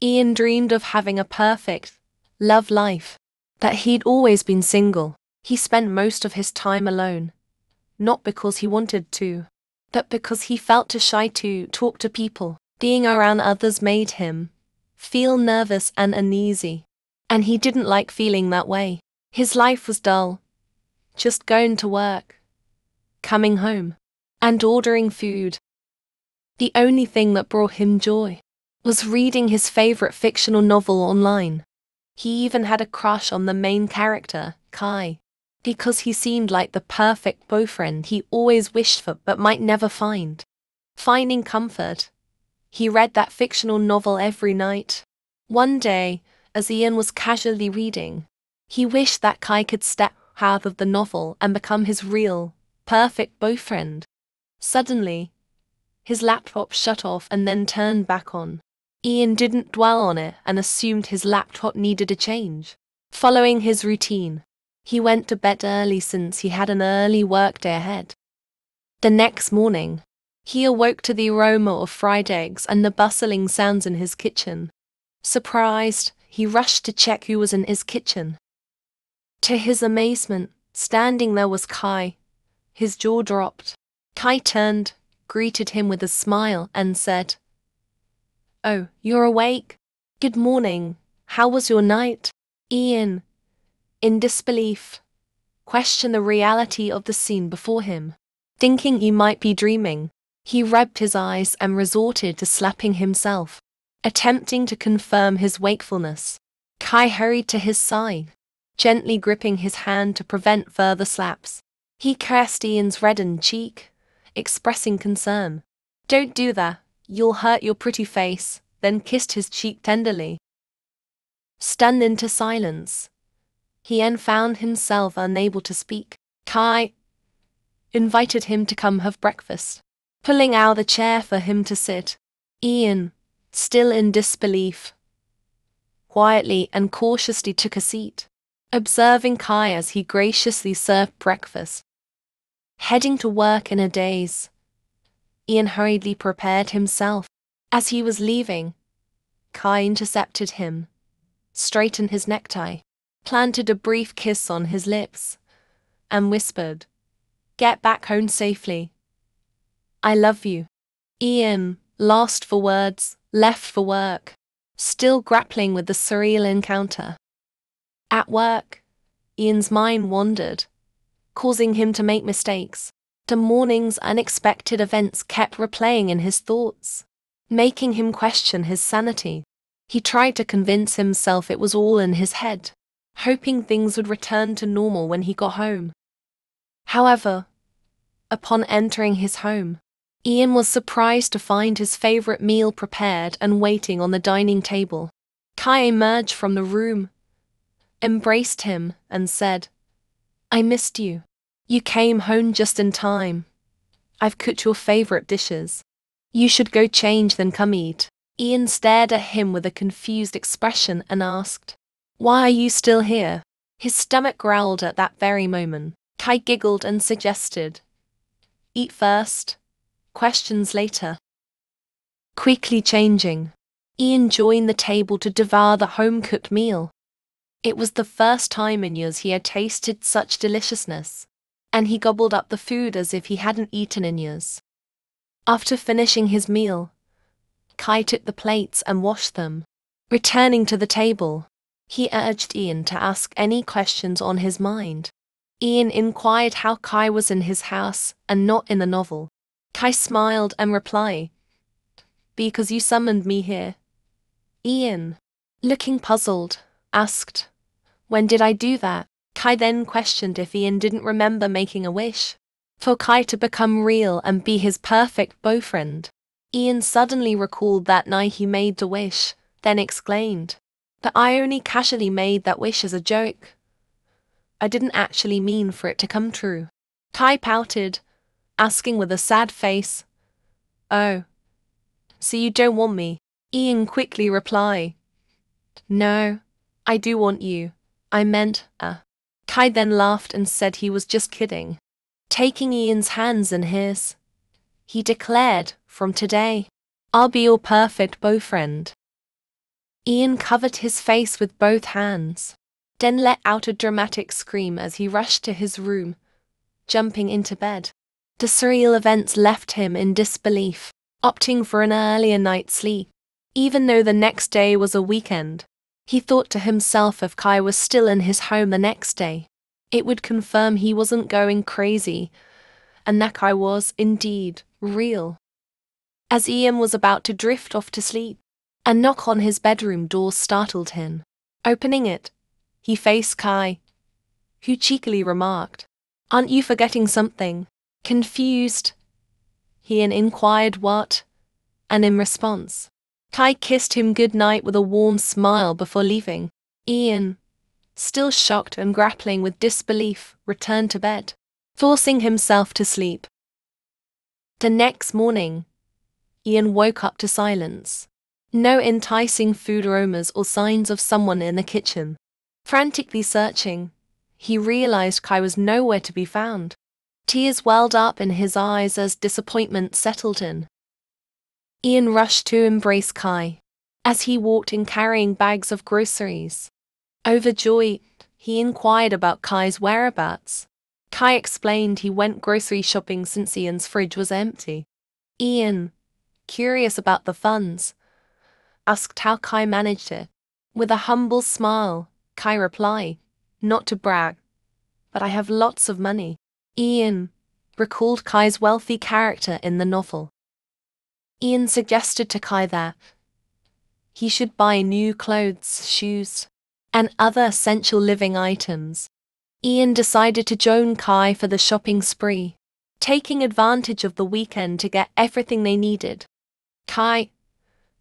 Ian dreamed of having a perfect love life, that he'd always been single. He spent most of his time alone, not because he wanted to, but because he felt too shy to talk to people. Being around others made him feel nervous and uneasy, and he didn't like feeling that way. His life was dull, just going to work, coming home, and ordering food. The only thing that brought him joy was reading his favorite fictional novel online. He even had a crush on the main character, Kai, because he seemed like the perfect boyfriend he always wished for but might never find. Finding comfort, he read that fictional novel every night. One day, as Ian was casually reading, he wished that Kai could step out of the novel and become his real, perfect boyfriend. Suddenly, his laptop shut off and then turned back on. Ian didn't dwell on it and assumed his laptop needed a change. Following his routine, he went to bed early since he had an early workday ahead. The next morning, he awoke to the aroma of fried eggs and the bustling sounds in his kitchen. Surprised, he rushed to check who was in his kitchen. To his amazement, standing there was Kai. His jaw dropped. Kai turned, greeted him with a smile, and said, "Oh, you're awake? Good morning. How was your night?" Ian, in disbelief, questioned the reality of the scene before him. Thinking he might be dreaming, he rubbed his eyes and resorted to slapping himself, attempting to confirm his wakefulness. Kai hurried to his side, gently gripping his hand to prevent further slaps. He caressed Ian's reddened cheek, expressing concern. "Don't do that, you'll hurt your pretty face," then kissed his cheek tenderly. Stunned into silence, Ian found himself unable to speak. Kai invited him to come have breakfast, pulling out a chair for him to sit. Ian, still in disbelief, quietly and cautiously took a seat, observing Kai as he graciously served breakfast. Heading to work in a daze, Ian hurriedly prepared himself. As he was leaving, Kai intercepted him, straightened his necktie, planted a brief kiss on his lips, and whispered, "Get back home safely. I love you." Ian, lost for words, left for work, still grappling with the surreal encounter. At work, Ian's mind wandered, causing him to make mistakes. The morning's unexpected events kept replaying in his thoughts, making him question his sanity. He tried to convince himself it was all in his head, hoping things would return to normal when he got home. However, upon entering his home, Ian was surprised to find his favorite meal prepared and waiting on the dining table. Kai emerged from the room, embraced him, and said, "I missed you. You came home just in time. I've cooked your favorite dishes. You should go change then come eat." Ian stared at him with a confused expression and asked, "Why are you still here?" His stomach growled at that very moment. Kai giggled and suggested, "Eat first, questions later." Quickly changing, Ian joined the table to devour the home-cooked meal. It was the first time in years he had tasted such deliciousness, and he gobbled up the food as if he hadn't eaten in years. After finishing his meal, Kai took the plates and washed them. Returning to the table, he urged Ian to ask any questions on his mind. Ian inquired how Kai was in his house and not in the novel. Kai smiled and replied, "Because you summoned me here." Ian, looking puzzled, asked, "When did I do that?" Kai then questioned if Ian didn't remember making a wish for Kai to become real and be his perfect boyfriend. Ian suddenly recalled that night he made the wish, then exclaimed, "But I only casually made that wish as a joke. I didn't actually mean for it to come true." Kai pouted, asking with a sad face, "Oh, so you don't want me?" Ian quickly replied, "No, I do want you. I meant, Kai then laughed and said he was just kidding. Taking Ian's hands in his, he declared, "From today, I'll be your perfect boyfriend." Ian covered his face with both hands, then let out a dramatic scream as he rushed to his room, jumping into bed. The surreal events left him in disbelief, opting for an earlier night's sleep. Even though the next day was a weekend, he thought to himself if Kai was still in his home the next day, it would confirm he wasn't going crazy, and that Kai was, indeed, real. As Ian was about to drift off to sleep, a knock on his bedroom door startled him. Opening it, he faced Kai, who cheekily remarked, "Aren't you forgetting something?" Confused, Ian inquired what, and in response, Kai kissed him goodnight with a warm smile before leaving. Ian, still shocked and grappling with disbelief, returned to bed, forcing himself to sleep. The next morning, Ian woke up to silence. No enticing food aromas or signs of someone in the kitchen. Frantically searching, he realized Kai was nowhere to be found. Tears welled up in his eyes as disappointment settled in. Ian rushed to embrace Kai, as he walked in carrying bags of groceries. Overjoyed, he inquired about Kai's whereabouts. Kai explained he went grocery shopping since Ian's fridge was empty. Ian, curious about the funds, asked how Kai managed it. With a humble smile, Kai replied, "Not to brag, but I have lots of money." Ian recalled Kai's wealthy character in the novel. Ian suggested to Kai that he should buy new clothes, shoes, and other essential living items. Ian decided to join Kai for the shopping spree, taking advantage of the weekend to get everything they needed. Kai,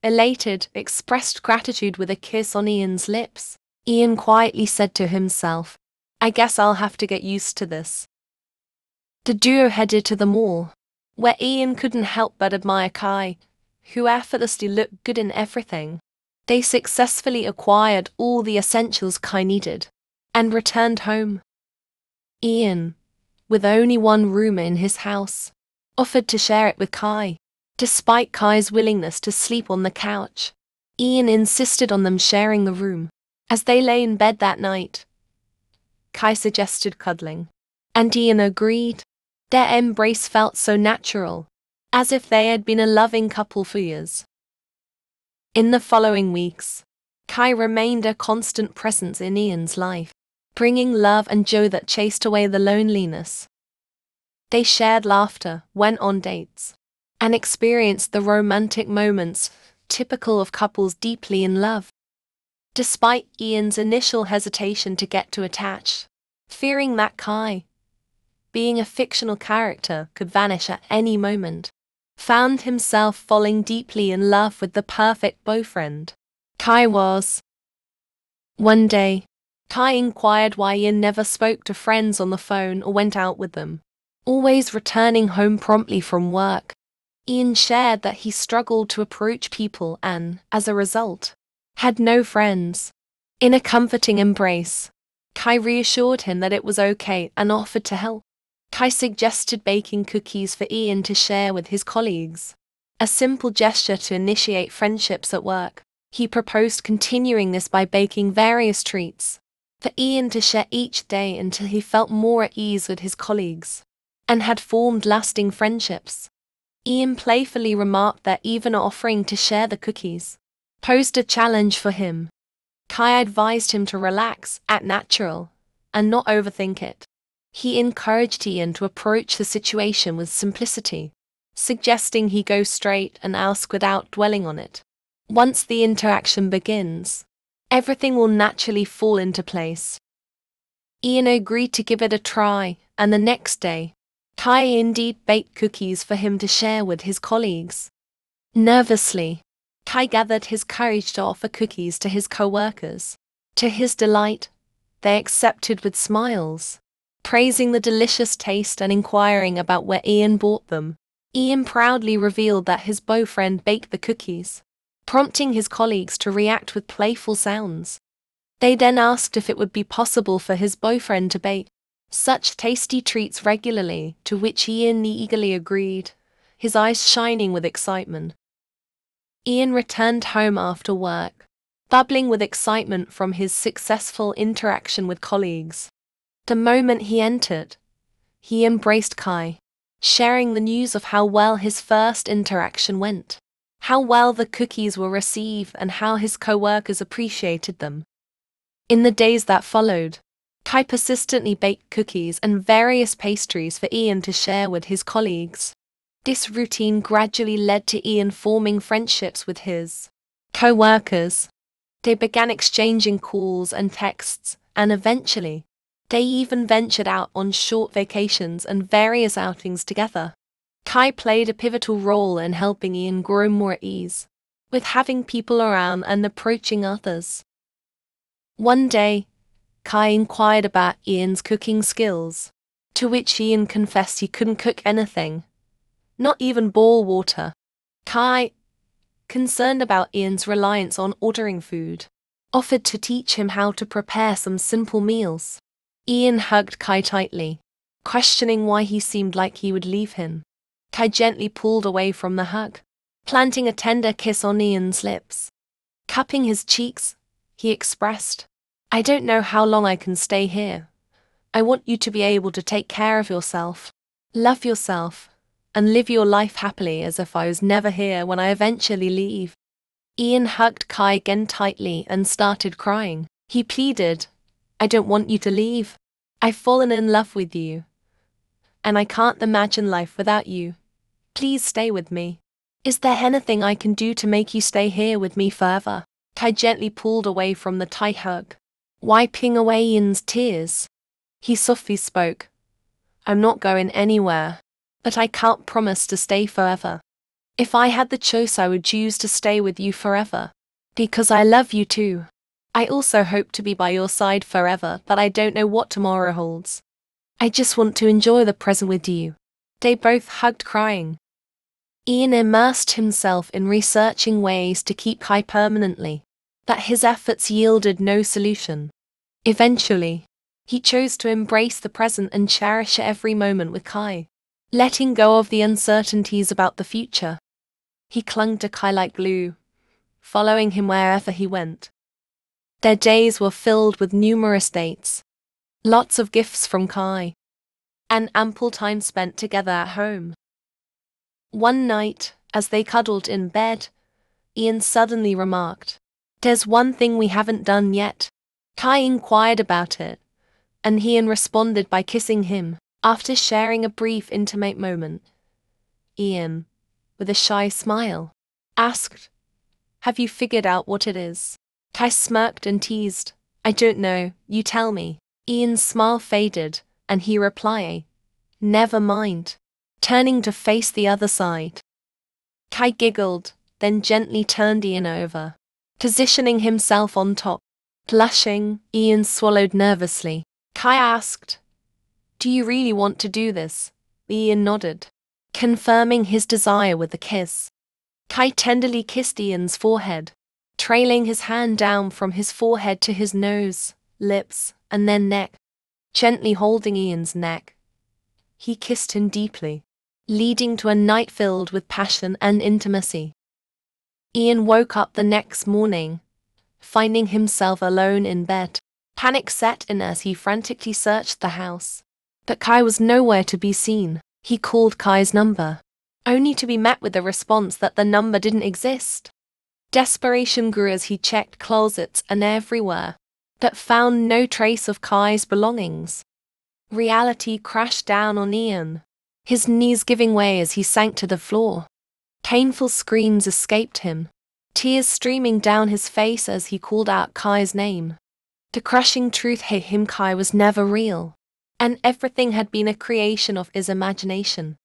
elated, expressed gratitude with a kiss on Ian's lips. Ian quietly said to himself, "I guess I'll have to get used to this." The duo headed to the mall, where Ian couldn't help but admire Kai, who effortlessly looked good in everything. They successfully acquired all the essentials Kai needed, and returned home. Ian, with only one room in his house, offered to share it with Kai. Despite Kai's willingness to sleep on the couch, Ian insisted on them sharing the room. As they lay in bed that night, Kai suggested cuddling, and Ian agreed. Their embrace felt so natural, as if they had been a loving couple for years. In the following weeks, Kai remained a constant presence in Ian's life, bringing love and joy that chased away the loneliness. They shared laughter, went on dates, and experienced the romantic moments typical of couples deeply in love. Despite Ian's initial hesitation to get too attached, fearing that Kai, being a fictional character, could vanish at any moment, found himself falling deeply in love with the perfect boyfriend Kai was. One day, Kai inquired why Ian never spoke to friends on the phone or went out with them, always returning home promptly from work. Ian shared that he struggled to approach people and, as a result, had no friends. In a comforting embrace, Kai reassured him that it was okay and offered to help. Kai suggested baking cookies for Ian to share with his colleagues, a simple gesture to initiate friendships at work. He proposed continuing this by baking various treats for Ian to share each day until he felt more at ease with his colleagues and had formed lasting friendships. Ian playfully remarked that even offering to share the cookies posed a challenge for him. Kai advised him to relax, act natural, and not overthink it. He encouraged Ian to approach the situation with simplicity, suggesting he go straight and ask without dwelling on it. Once the interaction begins, everything will naturally fall into place. Ian agreed to give it a try, and the next day, Kai indeed baked cookies for him to share with his colleagues. Nervously, Kai gathered his courage to offer cookies to his co-workers. To his delight, they accepted with smiles, praising the delicious taste and inquiring about where Ian bought them. Ian proudly revealed that his boyfriend baked the cookies, prompting his colleagues to react with playful sounds. They then asked if it would be possible for his boyfriend to bake such tasty treats regularly, to which Ian eagerly agreed, his eyes shining with excitement. Ian returned home after work, bubbling with excitement from his successful interaction with colleagues. The moment he entered, he embraced Kai, sharing the news of how well his first interaction went, how well the cookies were received, and how his co-workers appreciated them. In the days that followed, Kai persistently baked cookies and various pastries for Ian to share with his colleagues. This routine gradually led to Ian forming friendships with his co-workers. They began exchanging calls and texts, and eventually, they even ventured out on short vacations and various outings together. Kai played a pivotal role in helping Ian grow more at ease with having people around and approaching others. One day, Kai inquired about Ian's cooking skills, to which Ian confessed he couldn't cook anything, not even boil water. Kai, concerned about Ian's reliance on ordering food, offered to teach him how to prepare some simple meals. Ian hugged Kai tightly, questioning why he seemed like he would leave him. Kai gently pulled away from the hug, planting a tender kiss on Ian's lips. Cupping his cheeks, he expressed, "I don't know how long I can stay here. I want you to be able to take care of yourself, love yourself, and live your life happily as if I was never here when I eventually leave." Ian hugged Kai again tightly and started crying. He pleaded, "I don't want you to leave. I've fallen in love with you, and I can't imagine life without you. Please stay with me. Is there anything I can do to make you stay here with me forever?" Kai gently pulled away from the tight hug, wiping away Ian's tears. He softly spoke, "I'm not going anywhere, but I can't promise to stay forever. If I had the choice, I would choose to stay with you forever, because I love you too. I also hope to be by your side forever, but I don't know what tomorrow holds. I just want to enjoy the present with you." They both hugged, crying. Ian immersed himself in researching ways to keep Kai permanently, but his efforts yielded no solution. Eventually, he chose to embrace the present and cherish every moment with Kai, letting go of the uncertainties about the future. He clung to Kai like glue, following him wherever he went. Their days were filled with numerous dates, lots of gifts from Kai, and ample time spent together at home. One night, as they cuddled in bed, Ian suddenly remarked, "There's one thing we haven't done yet." Kai inquired about it, and Ian responded by kissing him. After sharing a brief intimate moment, Ian, with a shy smile, asked, "Have you figured out what it is?" Kai smirked and teased, "I don't know, you tell me." Ian's smile faded, and he replied, "Never mind," turning to face the other side. Kai giggled, then gently turned Ian over, positioning himself on top. Blushing, Ian swallowed nervously. Kai asked, "Do you really want to do this?" Ian nodded, confirming his desire with a kiss. Kai tenderly kissed Ian's forehead, trailing his hand down from his forehead to his nose, lips, and then neck. Gently holding Ian's neck, he kissed him deeply, leading to a night filled with passion and intimacy. Ian woke up the next morning, finding himself alone in bed. Panic set in as he frantically searched the house, but Kai was nowhere to be seen. He called Kai's number, only to be met with the response that the number didn't exist. Desperation grew as he checked closets and everywhere, but found no trace of Kai's belongings. Reality crashed down on Ian, his knees giving way as he sank to the floor. Painful screams escaped him, tears streaming down his face as he called out Kai's name. The crushing truth hit him: Kai was never real, and everything had been a creation of his imagination.